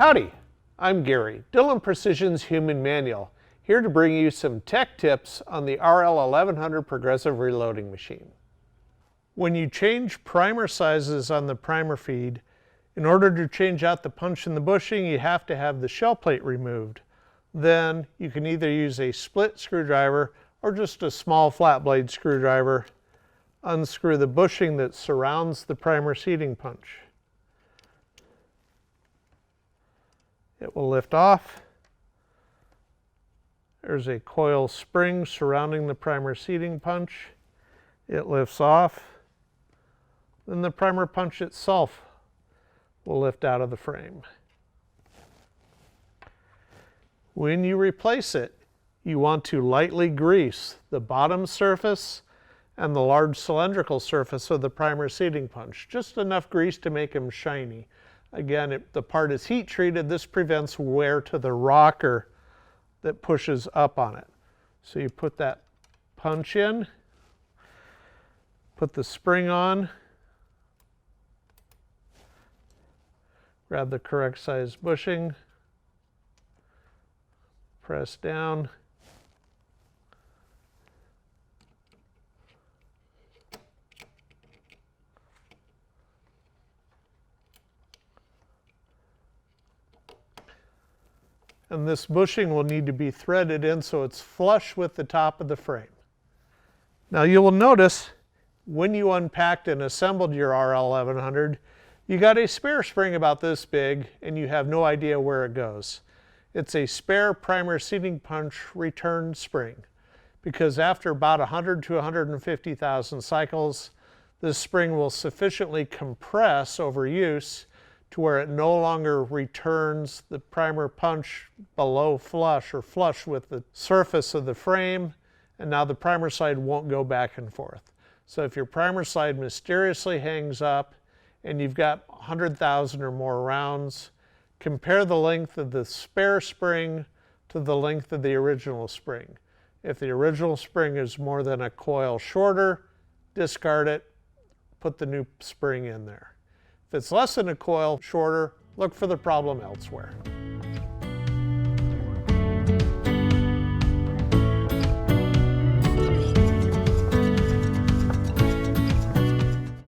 Howdy, I'm Gary, Dillon Precision's Human Manual, here to bring you some tech tips on the RL1100 progressive reloading machine. When you change primer sizes on the primer feed, in order to change out the punch in the bushing, you have to have the shell plate removed. Then you can either use a split screwdriver or just a small flat blade screwdriver, unscrew the bushing that surrounds the primer seating punch. It will lift off. There's a coil spring surrounding the primer seating punch. It lifts off. Then the primer punch itself will lift out of the frame. When you replace it, you want to lightly grease the bottom surface and the large cylindrical surface of the primer seating punch. Just enough grease to make them shiny. Again, the part is heat treated. This prevents wear to the rocker that pushes up on it. So you put that punch in, put the spring on, grab the correct size bushing, press down, and this bushing will need to be threaded in so it's flush with the top of the frame. Now you will notice when you unpacked and assembled your RL1100, you got a spare spring about this big and you have no idea where it goes. It's a spare primer seating punch return spring, because after about 100 to 150,000 cycles, this spring will sufficiently compress over use to where it no longer returns the primer punch below flush or flush with the surface of the frame, and now the primer side won't go back and forth. So if your primer side mysteriously hangs up and you've got 100,000 or more rounds, compare the length of the spare spring to the length of the original spring. If the original spring is more than a coil shorter, discard it, put the new spring in there. If it's less than a coil shorter, look for the problem elsewhere.